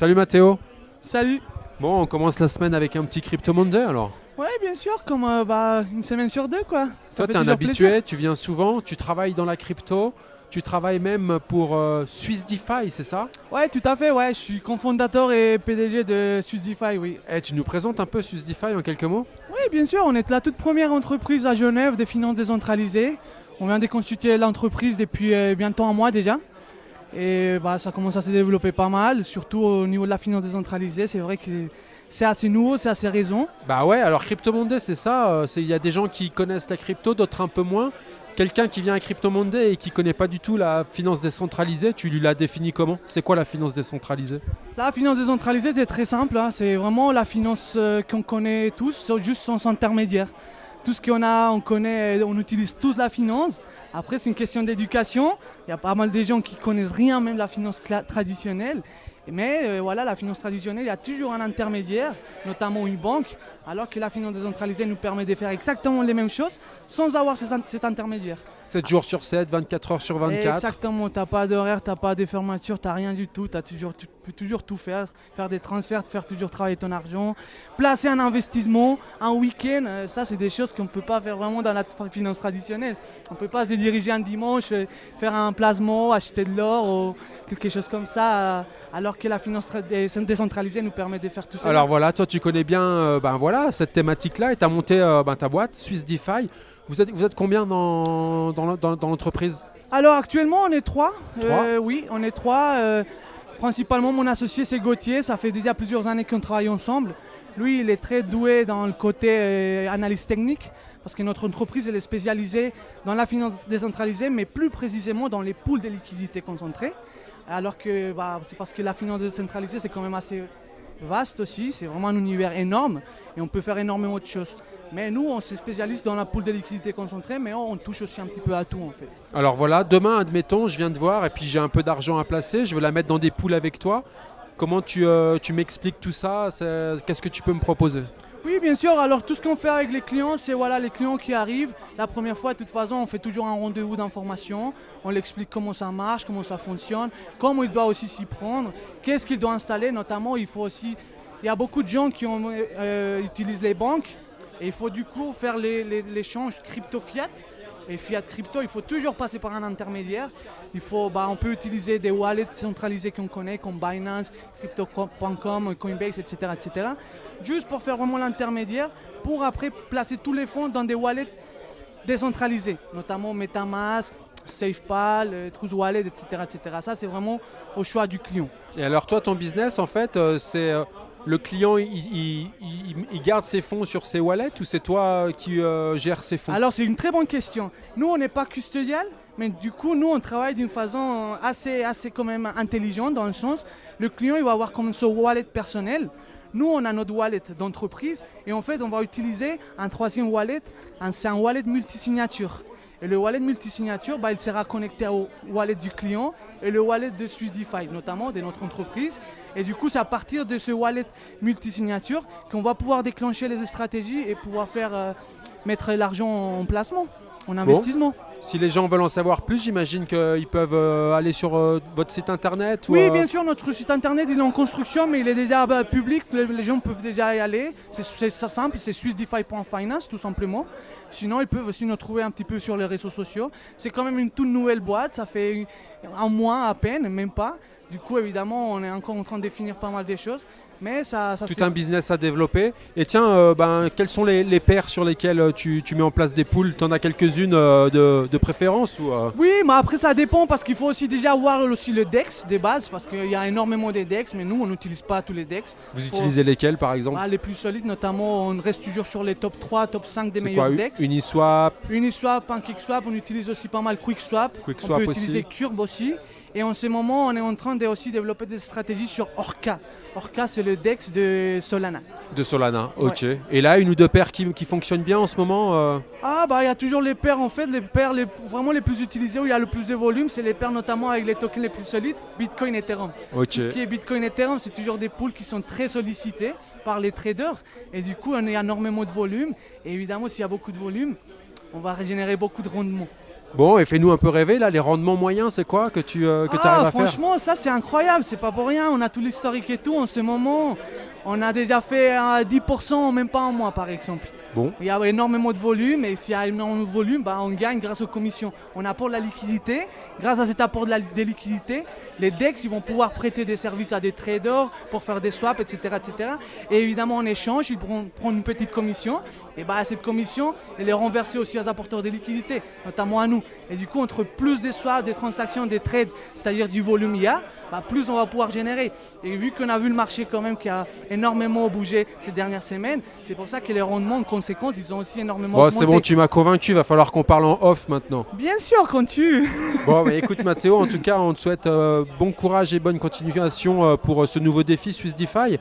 Salut Mathéo. Salut. Bon, on commence la semaine avec un petit Crypto Monday alors. Ouais, bien sûr, comme une semaine sur deux, quoi. Ça Toi, fait tu es un toujours habitué, plaisir. tu viens souvent, tu travailles dans la crypto, tu travailles même pour Swiss DeFi, c'est ça? Ouais, tout à fait, ouais. Je suis cofondateur et PDG de SwissDeFi, oui. Eh, tu nous présentes un peu Swiss DeFi en quelques mots? Oui, bien sûr, on est la toute première entreprise à Genève de finances décentralisées. On vient de constituer l'entreprise depuis bientôt un mois déjà. Et ça commence à se développer pas mal, surtout au niveau de la finance décentralisée. C'est vrai que c'est assez nouveau, c'est assez récent. Bah ouais, alors Crypto Monday, c'est ça. Il y a des gens qui connaissent la crypto, d'autres un peu moins. Quelqu'un qui vient à Crypto Monday et qui connaît pas du tout la finance décentralisée, tu lui l'as défini comment? C'est quoi la finance décentralisée? La finance décentralisée, c'est très simple, hein. C'est vraiment la finance qu'on connaît tous, c'est juste sans intermédiaire. Tout ce qu'on a, on connaît, on utilise tous la finance. Après, c'est une question d'éducation. Il y a pas mal de gens qui connaissent rien, même la finance traditionnelle. Mais voilà, la finance traditionnelle, il y a toujours un intermédiaire, notamment une banque, alors que la finance décentralisée nous permet de faire exactement les mêmes choses sans avoir cet intermédiaire. 7 jours sur 7, 24 heures sur 24. Exactement, tu n'as pas d'horaire, tu n'as pas de fermeture, tu n'as rien du tout. Tu peux toujours tout faire, faire des transferts, faire toujours travailler ton argent, placer un investissement, un week-end. Ça, c'est des choses qu'on ne peut pas faire vraiment dans la finance traditionnelle. On ne peut pas se diriger un dimanche, faire un placement, acheter de l'or ou quelque chose comme ça, alors que la finance décentralisée nous permet de faire tout ça. Alors voilà, toi tu connais bien voilà, cette thématique-là et tu as monté ta boîte, Swiss DeFi. Vous êtes combien dans l'entreprise? Alors actuellement on est trois. Trois. Oui, on est trois. Principalement mon associé c'est Gauthier, ça fait déjà plusieurs années qu'on travaille ensemble. Lui il est très doué dans le côté analyse technique parce que notre entreprise elle est spécialisée dans la finance décentralisée mais plus précisément dans les pools de liquidités concentrées. Alors que c'est parce que la finance décentralisée c'est quand même assez vaste aussi, c'est vraiment un univers énorme et on peut faire énormément de choses. Mais nous, on se spécialise dans la pool de liquidités concentrées, mais on touche aussi un petit peu à tout en fait. Alors voilà, demain, admettons, je viens de voir et puis j'ai un peu d'argent à placer, je veux la mettre dans des poules avec toi. Comment tu m'expliques tout ça? Qu'est-ce que tu peux me proposer? Oui, bien sûr. Alors tout ce qu'on fait avec les clients, c'est voilà, les clients qui arrivent. La première fois, de toute façon, on fait toujours un rendez-vous d'information. On l'explique comment ça marche, comment ça fonctionne, comment il doit aussi s'y prendre, qu'est-ce qu'il doit installer. Notamment, il faut aussi... Il y a beaucoup de gens qui utilisent les banques. Et il faut du coup faire l'échange crypto-fiat. Et fiat-crypto, il faut toujours passer par un intermédiaire. On peut utiliser des wallets centralisés qu'on connaît, comme Binance, Crypto.com, Coinbase, etc., etc. Juste pour faire vraiment l'intermédiaire, pour après placer tous les fonds dans des wallets décentralisés, notamment MetaMask, SafePal, Trust Wallet, etc., etc. Ça, c'est vraiment au choix du client. Et alors toi, ton business, en fait, c'est le client, il garde ses fonds sur ses wallets ou c'est toi qui gères ses fonds? Alors c'est une très bonne question. Nous on n'est pas custodial, mais du coup nous on travaille d'une façon assez quand même intelligente dans le sens, le client il va avoir comme son wallet personnel. Nous on a notre wallet d'entreprise et en fait on va utiliser un troisième wallet, c'est un wallet multisignature. Et le wallet multisignature, il sera connecté au wallet du client et le wallet de SwissDeFi, notamment de notre entreprise. Et du coup, c'est à partir de ce wallet multisignature qu'on va pouvoir déclencher les stratégies et pouvoir mettre l'argent en placement, en investissement. Si les gens veulent en savoir plus, j'imagine qu'ils peuvent aller sur votre site internet ou, Oui, bien sûr, notre site internet il est en construction, mais il est déjà public, les gens peuvent déjà y aller. C'est ça simple, c'est swissdefi.finance tout simplement. Sinon, ils peuvent aussi nous trouver un petit peu sur les réseaux sociaux. C'est quand même une toute nouvelle boîte, ça fait un mois à peine, même pas. Du coup, évidemment, on est encore en train de définir pas mal des choses. Mais tout un business à développer. Et tiens, quelles sont les paires sur lesquelles tu mets en place des poules? Tu en as quelques-unes de préférence ou, Oui, mais après ça dépend parce qu'il faut aussi déjà voir aussi le DEX des bases parce qu'il y a énormément de DEX, mais nous on n'utilise pas tous les DEX. Vous utilisez lesquels par exemple? Les plus solides, notamment on reste toujours sur les top 3, top 5 des C'est meilleurs quoi, DEX. Uniswap, PancakeSwap, on utilise aussi pas mal QuickSwap. QuickSwap on peut aussi. utiliser Curve aussi. Et en ce moment, on est en train de aussi développer des stratégies sur Orca. Orca, c'est le DEX de Solana. De Solana, ok. Ouais. Et là, une ou deux paires qui fonctionnent bien en ce moment Il y a toujours les paires en fait, les paires vraiment les plus utilisées où il y a le plus de volume, c'est les paires notamment avec les tokens les plus solides, Bitcoin et Ethereum. Ok. Tout ce qui est Bitcoin et Ethereum, c'est toujours des pools qui sont très sollicités par les traders et du coup on a énormément de volume et évidemment s'il y a beaucoup de volume, on va régénérer beaucoup de rendement. Bon, et fais-nous un peu rêver, là, les rendements moyens, c'est quoi que tu arrives à faire? Franchement, ça c'est incroyable, c'est pas pour rien. On a tout l'historique et tout en ce moment. On a déjà fait 10% même pas en mois par exemple. Bon, Il y a énormément de volume et s'il y a énormément de volume, on gagne grâce aux commissions. On apporte la liquidité. Grâce à cet apport des liquidités, les DEX ils vont pouvoir prêter des services à des traders pour faire des swaps, etc. etc. Et évidemment en échange, ils pourront prendre une petite commission. Et cette commission, elle est renversée aussi aux apporteurs des liquidités, notamment à nous. Et du coup, entre plus des swaps, des transactions, des trades, c'est-à-dire du volume il y a, plus on va pouvoir générer. Et vu qu'on a vu le marché quand même qui a énormément bougé ces dernières semaines, c'est pour ça que les rendements en conséquence, ils ont aussi énormément bon augmenté. c'est bon, tu m'as convaincu, va falloir qu'on parle en off maintenant. Bien sûr, quand tu... Bon, bah, écoute Mathéo, en tout cas, on te souhaite bon courage et bonne continuation pour ce nouveau défi Swiss DeFi.